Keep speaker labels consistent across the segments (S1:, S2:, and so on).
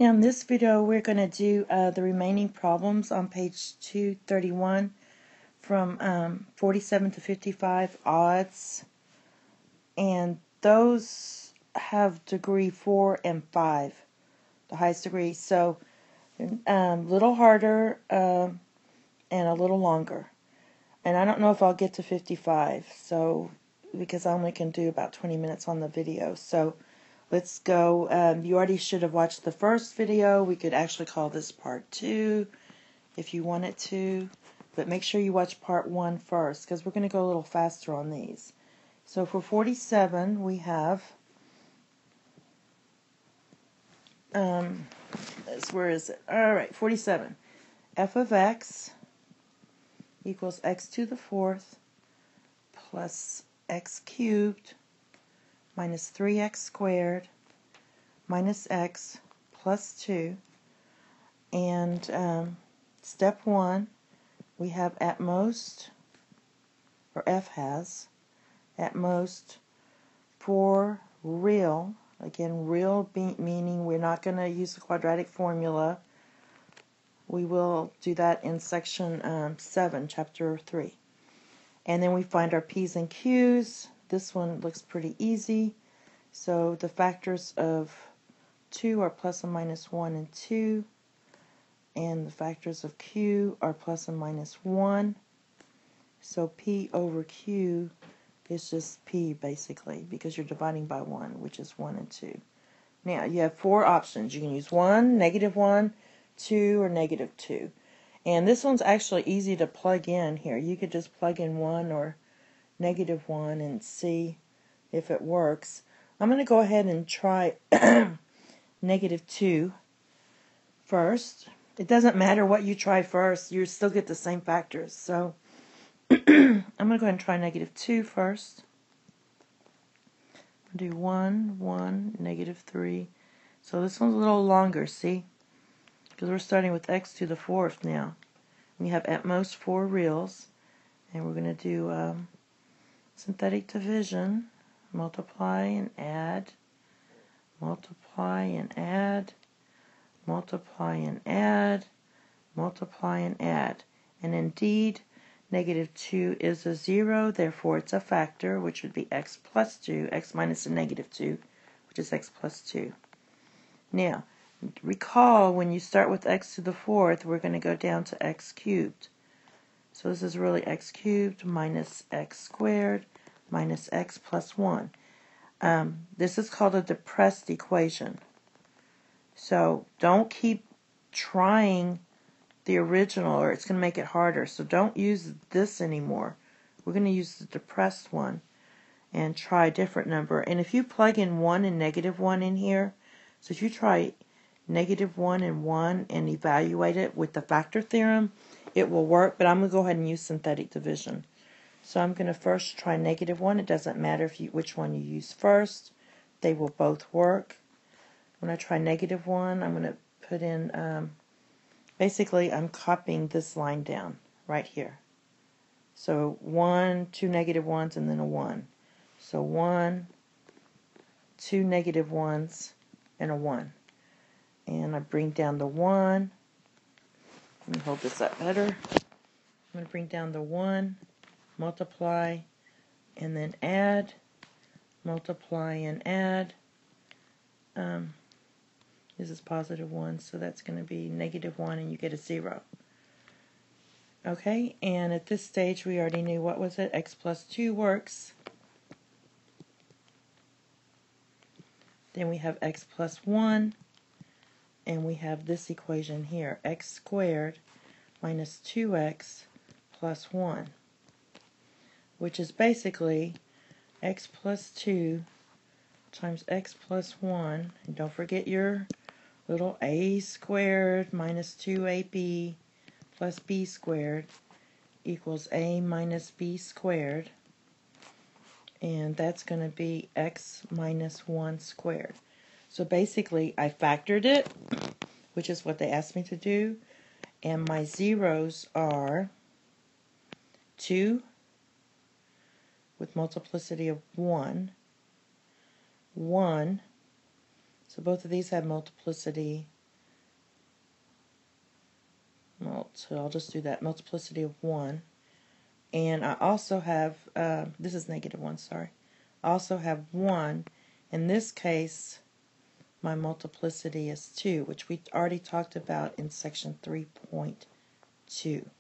S1: Now in this video we're going to do the remaining problems on page 231 from 47 to 55 odds, and those have degree 4 and 5, the highest degree, so a little harder and a little longer. And I don't know if I'll get to 55, so because I only can do about 20 minutes on the video. So let's go. You already should have watched the first video. We could actually call this part 2 if you wanted to, but make sure you watch part 1 first because we're going to go a little faster on these. So for 47 we have where is it? Alright, 47. F of x equals x to the 4th plus x cubed minus 3x squared minus x plus 2. And step 1, we have at most, or F has, at most 4 real. Again, real meaning we're not going to use the quadratic formula. We will do that in section 7, chapter 3. And then we find our P's and Q's. This one looks pretty easy. So the factors of 2 are plus and minus 1 and 2. And the factors of Q are plus and minus 1. So P over Q is just P basically, because you're dividing by 1, which is 1 and 2. Now you have 4 options. You can use 1, -1, 2, or -2. And this one's actually easy to plug in here. You could just plug in 1 or -1 and see if it works. I'm going to go ahead and try -2 first. It doesn't matter what you try first, you still get the same factors. So I'm going to go ahead and try -2 first. I'll do 1, 1, -3. So this one's a little longer, see? Because we're starting with x to the 4th now. We have at most 4 reals. And we're going to do synthetic division. Multiply and add. Multiply and add. Multiply and add. Multiply and add. And indeed, -2 is a 0, therefore it's a factor, which would be x plus 2, x minus a -2, which is x plus 2. Now, recall when you start with x to the 4th, we're going to go down to x cubed. So this is really x cubed minus x squared minus x plus 1. This is called a depressed equation. So don't keep trying the original, or it's going to make it harder. So don't use this anymore. We're going to use the depressed one and try a different number. And if you plug in 1 and -1 in here, so if you try -1 and 1 and evaluate it with the factor theorem, it will work. But I'm going to go ahead and use synthetic division. So I'm going to first try -1. It doesn't matter which one you use first. They will both work. When I try -1, I'm going to put in basically, I'm copying this line down right here. So 1, 2 -1s, and then a 1. So 1, 2 -1s, and a 1. And I bring down the 1. Let me hold this up better. I'm going to bring down the 1, multiply, and then add, multiply, and add. This is +1, so that's going to be -1, and you get a 0. Okay, and at this stage we already knew, what was it? X plus 2 works. Then we have x plus 1, and we have this equation here, x squared minus 2x plus 1, which is basically x plus 2 times x plus 1, and don't forget your little a squared minus 2ab plus b squared equals a minus b squared, and that's going to be x minus 1 squared. So basically I factored it, which is what they asked me to do, and my zeros are 2 with multiplicity of 1, 1, so both of these have multiplicity So I'll just do that multiplicity of 1. And I also have, this is -1, sorry. I also have 1. In this case, my multiplicity is 2, which we already talked about in section 3.2.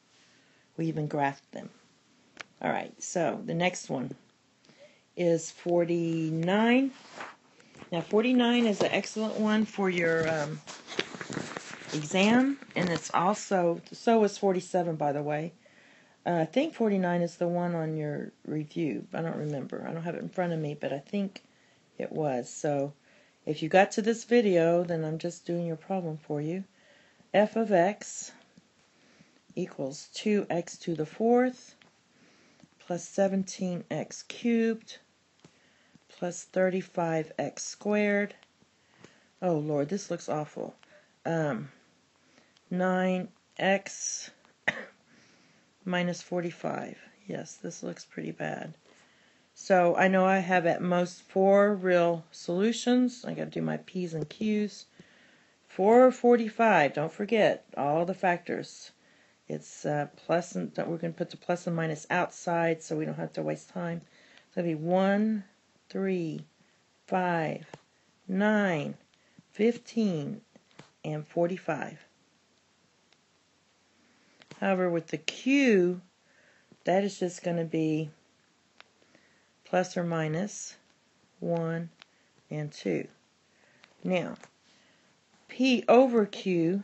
S1: We even graphed them. Alright, so the next one is 49. Now 49 is an excellent one for your exam, and it's also, so is 47, by the way. I think 49 is the one on your review. I don't remember. I don't have it in front of me, but I think it was. So if you got to this video, then I'm just doing your problem for you. F of x equals 2x to the 4th plus 17x cubed plus 35x squared. Oh Lord, this looks awful. 9x minus 45. Yes, this looks pretty bad. So I know I have at most 4 real solutions. I got to do my P's and Q's. 4 or 45. Don't forget all the factors. It's plus, and we're going to put the plus and minus outside so we don't have to waste time. So it'll be 1, 3, 5, 9, 15, and 45. However, with the Q, that is just going to be plus or minus 1 and 2. Now, P over Q,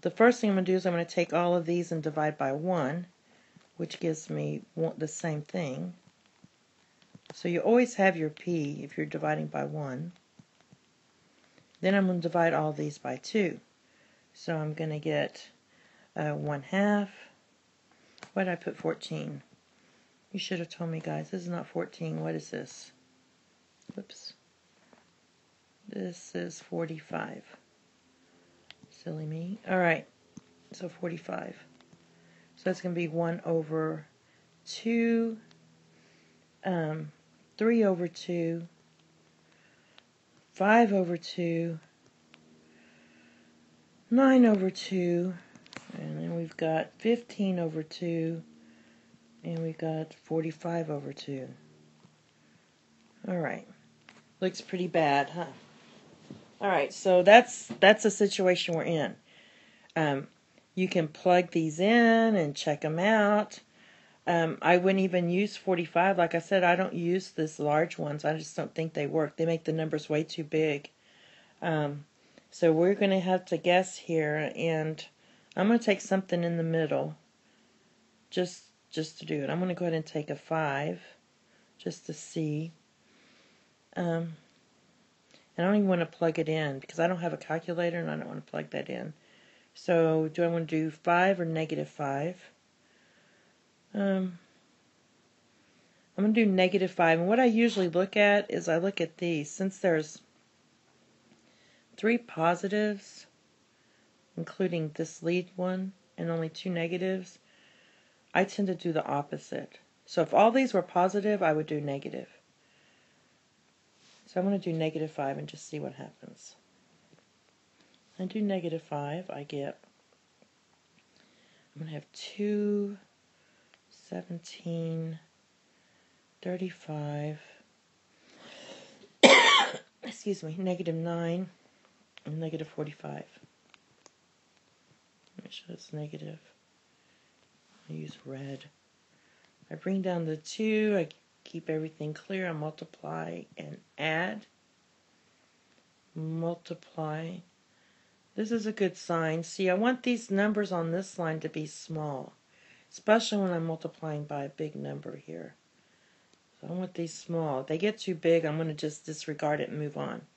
S1: the first thing I'm going to do is I'm going to take all of these and divide by 1, which gives me the same thing. So you always have your P if you're dividing by 1. Then I'm going to divide all these by 2. So I'm going to get 1/2. Why did I put 14? You should have told me, guys. This is not 14. What is this? Whoops. This is 45. Silly me. Alright. So 45. So that's going to be 1 over 2. 3 over 2. 5 over 2. 9 over 2, and then we've got 15 over 2, and we've got 45 over 2. Alright, looks pretty bad, huh? Alright, so that's the situation we're in. You can plug these in and check them out. I wouldn't even use 45. Like I said, I don't use this large ones. I just don't think they work. They make the numbers way too big. So we're going to have to guess here, and I'm going to take something in the middle just to do it. I'm going to go ahead and take a 5 just to see. And I don't even want to plug it in because I don't have a calculator and I don't want to plug that in. So do I want to do 5 or -5? I'm going to do -5. And what I usually look at is I look at these. Since there's 3 positives, including this lead one, and only 2 negatives, I tend to do the opposite. So if all these were positive, I would do negative. So I'm going to do -5 and just see what happens. I do -5, I get, I'm going to have 2, 17, 35, excuse me, -9, and -45. Make sure it's negative. I use red. I bring down the 2, I keep everything clear, I multiply and add. Multiply. This is a good sign. See, I want these numbers on this line to be small, especially when I'm multiplying by a big number here. So I want these small. If they get too big, I'm going to just disregard it and move on.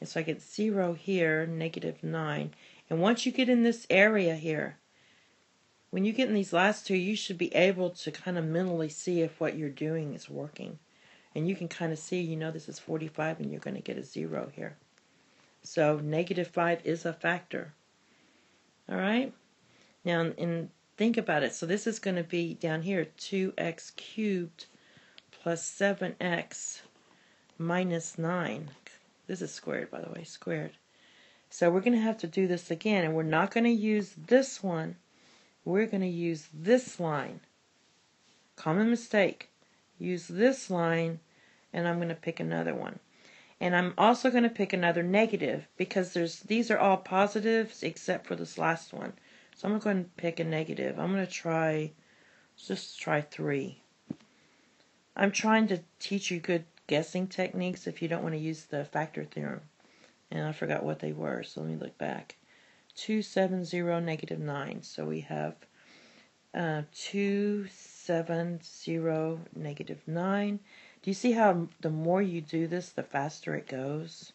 S1: And so I get 0 here, -9. And once you get in this area here, when you get in these last two, you should be able to kind of mentally see if what you're doing is working. And you can kind of see, you know, this is 45 and you're going to get a 0 here. So -5 is a factor. All right? Now, and think about it. So this is going to be down here, 2x cubed plus 7x minus 9. This is squared, by the way, squared. So we're going to have to do this again, and we're not going to use this one. We're going to use this line. Common mistake. Use this line, and I'm going to pick another one. And I'm also going to pick another negative because these are all positives except for this last one. So I'm going to pick a negative. I'm going to just try 3. I'm trying to teach you good guessing techniques if you don't want to use the factor theorem. And I forgot what they were, so let me look back. 2, 7, 0, negative 9. So we have 2, 7, 0, negative 9. Do you see how the more you do this, the faster it goes?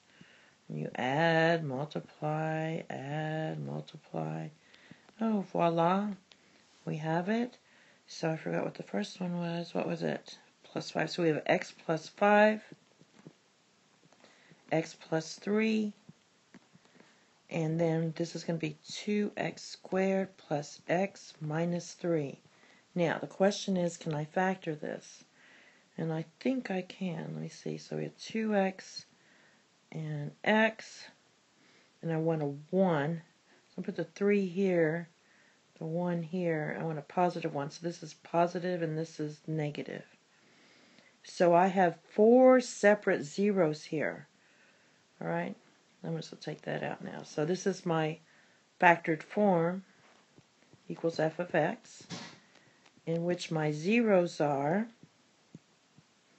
S1: You add, multiply, add, multiply. Oh, voila. We have it. So I forgot what the first one was. What was it? Plus 5. So we have x plus 5, x plus 3, and then this is going to be 2x squared plus x minus 3. Now, the question is, can I factor this? And I think I can. Let me see. So we have 2x and x, and I want a 1. So I'll put the 3 here, the 1 here. I want a positive 1. So this is positive and this is negative. So I have 4 separate zeros here. All right. I'm just going to take that out now. So this is my factored form, equals f of x, in which my zeros are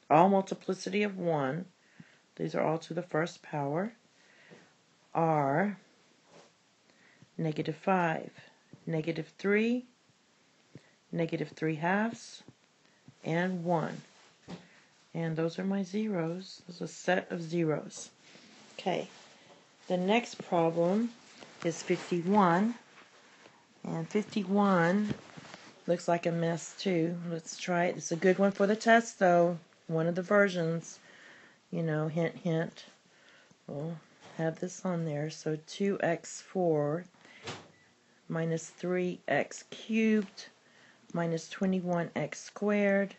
S1: all multiplicity of 1. These are all to the first power. Are negative 5, negative 3, negative 3/2, and 1. And those are my zeros. There's a set of zeros. Okay. The next problem is 51. And 51 looks like a mess too. Let's try it. It's a good one for the test though. One of the versions. You know, hint, hint. We'll have this on there. So 2x4 minus 3x cubed minus 21x squared.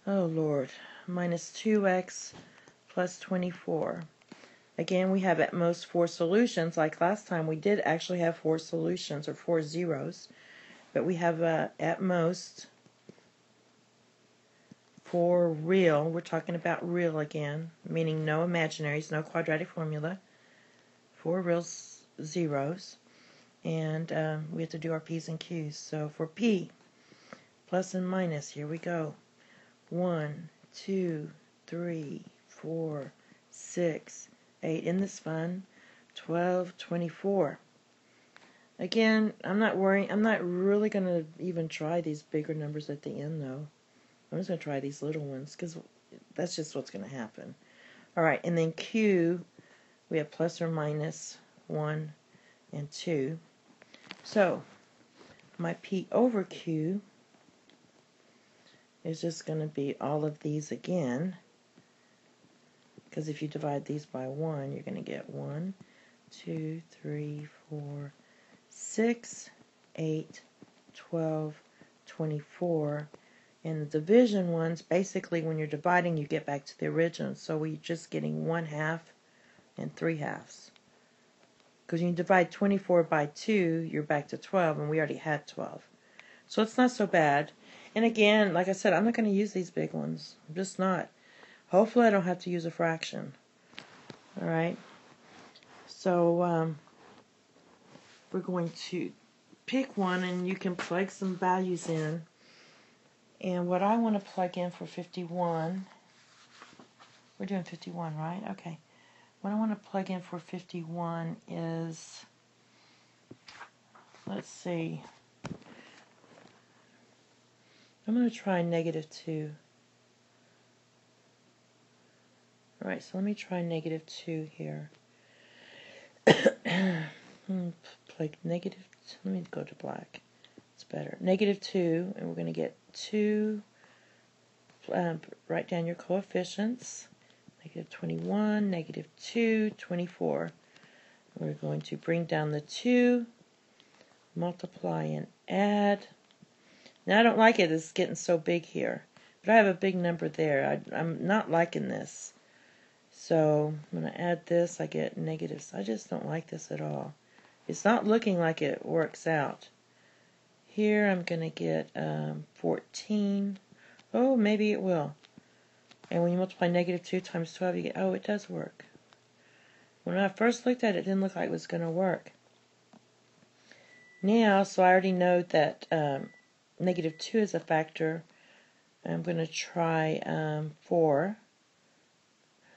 S1: Oh Lord. Minus 2x plus 24. Again, we have at most 4 solutions. Like last time, we did actually have 4 solutions, or 4 zeros. But we have at most 4 real. We're talking about real again, meaning no imaginaries, no quadratic formula. 4 real zeros. And we have to do our P's and Q's. So for P, plus and minus, here we go. 1, 2, 3, 4, 6, 8. Isn't this fun? 12, 24. Again, I'm not really going to even try these bigger numbers at the end, though. I'm just going to try these little ones, because that's just what's going to happen. Alright, and then Q, we have plus or minus 1 and 2. So, my P over Q is just going to be all of these again. Because if you divide these by 1, you're going to get 1, 2, 3, 4, 6, 8, 12, 24. And the division ones, basically when you're dividing, you get back to the original. So we're just getting 1/2 and 3/2. Because when you divide 24 by 2, you're back to 12, and we already had 12. So it's not so bad. And again, like I said, I'm not going to use these big ones. I'm just not. Hopefully I don't have to use a fraction. Alright. So we're going to pick one, and you can plug some values in. And what I want to plug in for 51, we're doing 51, right? Okay. What I want to plug in for 51 is, let's see, I'm going to try -2. Alright, so let me try -2 here. Plug negative, let me go to black. It's better. -2, and we're going to get 2, write down your coefficients. -21, -2, 24. We're going to bring down the 2, multiply and add. Now I don't like it, it's getting so big here. But I have a big number there. I'm not liking this. So when I add this, I get negatives. I just don't like this at all. It's not looking like it works out. Here I'm going to get 14. Oh, maybe it will. And when you multiply negative 2 times 12, you get, oh, it does work. When I first looked at it, it didn't look like it was going to work. Now, so I already know that negative 2 is a factor. I'm going to try 4.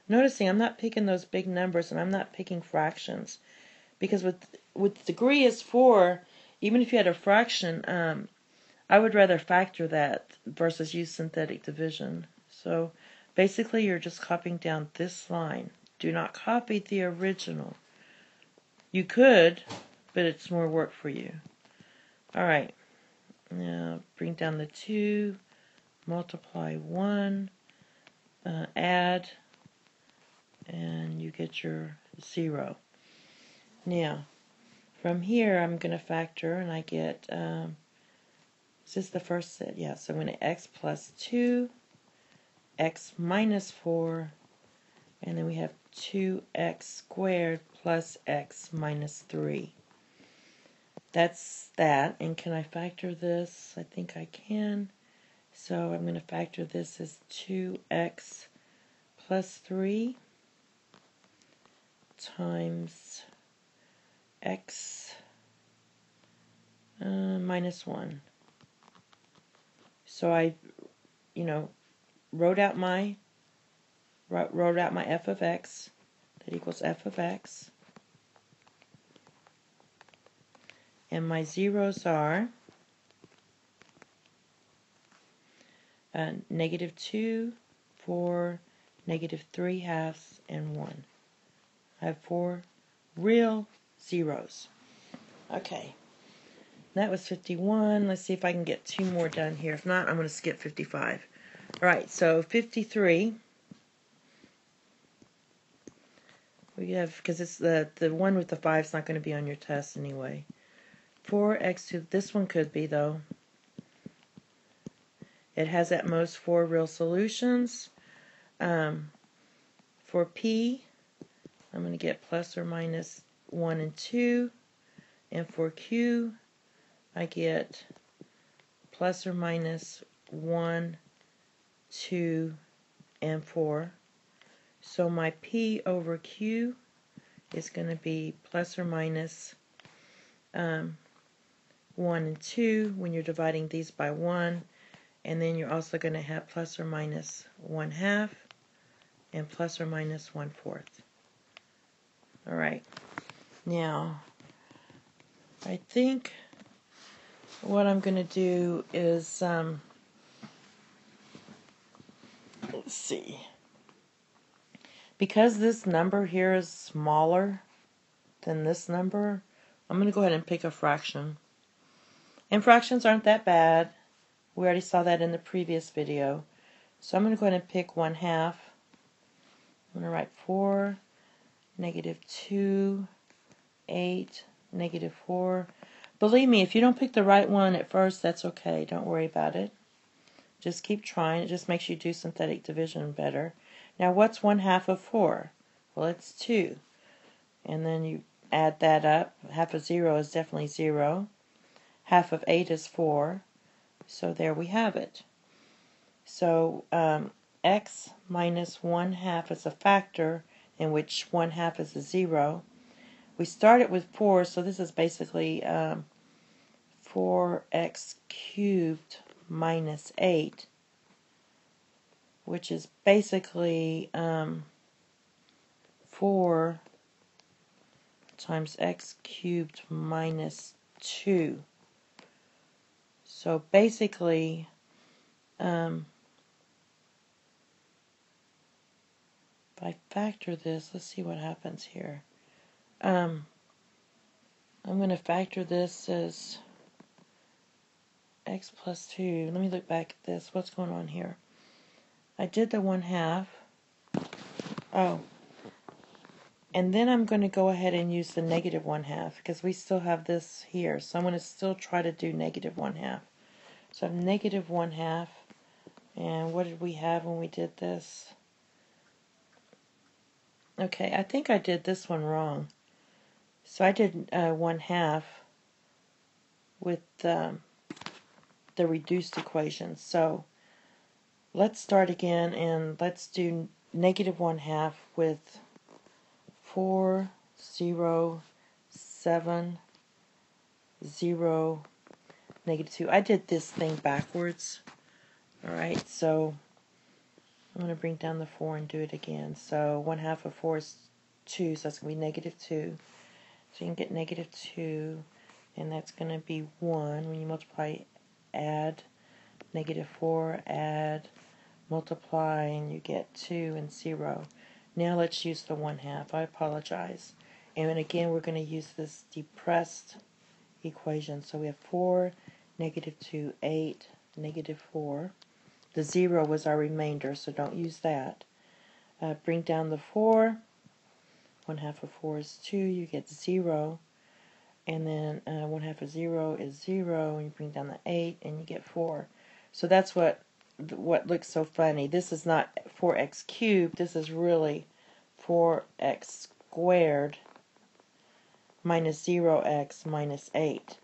S1: Noticing I'm not picking those big numbers and I'm not picking fractions. Because with degree is 4, even if you had a fraction, I would rather factor that versus use synthetic division. So basically you're just copying down this line. Do not copy the original. You could, but it's more work for you. Alright, now bring down the 2, multiply 1, add, and you get your 0. Now, from here I'm going to factor, and I get, is this the first set? Yeah, so I'm going to x plus 2, x minus 4, and then we have 2x squared plus x minus 3. That's that. And can I factor this? I think I can. So I'm going to factor this as 2x plus 3 times x minus 1. So I, wrote out my f of x. That equals f of x. And my zeros are negative 2, 4, negative 3/2, and 1. I have 4 real zeros. Okay. That was 51. Let's see if I can get 2 more done here. If not, I'm going to skip 55. Alright, so 53. We have, because it's the one with the 5 is not going to be on your test anyway. 4x2, this one could be though. It has at most 4 real solutions. For p, I'm going to get plus or minus 1 and 2. And for q, I get plus or minus 1, 2, and 4. So my p over q is going to be plus or minus 1 and 2 when you're dividing these by 1. And then you're also going to have plus or minus 1/2 and plus or minus 1/4. Alright, now I think what I'm going to do is, let's see, because this number here is smaller than this number, I'm going to go ahead and pick a fraction. And fractions aren't that bad. We already saw that in the previous video. So I'm going to go ahead and pick 1/2. I'm going to write 4, negative 2, 8, negative 4. Believe me, if you don't pick the right one at first, that's okay. Don't worry about it. Just keep trying. It just makes you do synthetic division better. Now, what's 1/2 of 4? Well, it's 2. And then you add that up. Half of 0 is definitely 0. Half of 8 is 4. So there we have it. So x minus 1/2 is a factor in which 1/2 is a 0. We started with 4, so this is basically 4x cubed minus 8, which is basically 4 times x cubed minus 2. So basically, if I factor this, let's see what happens here. I'm going to factor this as x plus 2. Let me look back at this. What's going on here? I did the 1/2. Oh. And then I'm going to go ahead and use the negative 1/2 because we still have this here. So I'm going to still try to do negative 1/2. So I have negative 1/2. And what did we have when we did this? Okay, I think I did this one wrong. So I did 1/2 with the reduced equation. So let's start again and let's do negative 1/2 with 4, 0, 7, 0, negative 2. I did this thing backwards. Alright, so I'm going to bring down the 4 and do it again. So 1/2 of 4 is 2, so that's going to be negative 2. So you can get negative 2, and that's going to be 1. When you multiply, add, negative 4, add, multiply, and you get 2 and 0. Now let's use the 1/2. I apologize. And again, we're going to use this depressed equation. So we have 4, negative 2, 8, negative 4. The 0 was our remainder, so don't use that. Bring down the 4. 1/2 of 4 is 2. You get 0. And then 1/2 of 0 is 0. And you bring down the 8, and you get 4. So that's what looks so funny. This is not 4x cubed. This is really 4x squared minus 0x minus 8,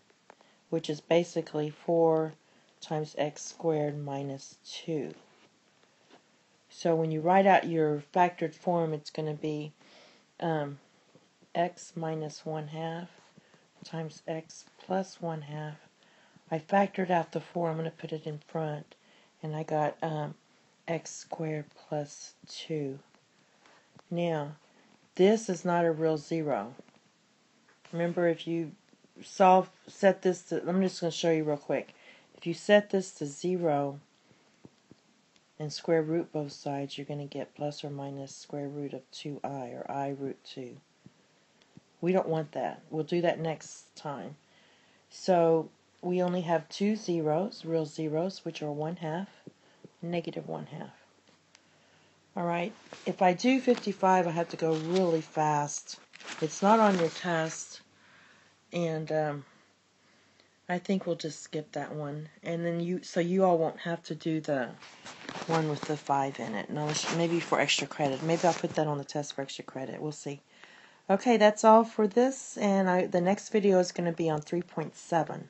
S1: which is basically 4 times x squared minus 2. So when you write out your factored form, it's going to be x minus 1/2 times x plus 1/2. I factored out the 4. I'm going to put it in front, and I got x squared plus 2. Now, this is not a real 0. Remember, if you set this to, I'm just going to show you real quick. If you set this to 0 and square root both sides, you're going to get plus or minus square root of 2i, or I root 2. We don't want that. We'll do that next time. So we only have 2 zeros, real zeros, which are 1/2, negative 1/2. Alright, if I do 55, I have to go really fast. It's not on your test, and I think we'll just skip that one. And then you all won't have to do the one with the 5 in it. No, maybe for extra credit. Maybe I'll put that on the test for extra credit. We'll see. Okay, that's all for this, and the next video is going to be on 3.7.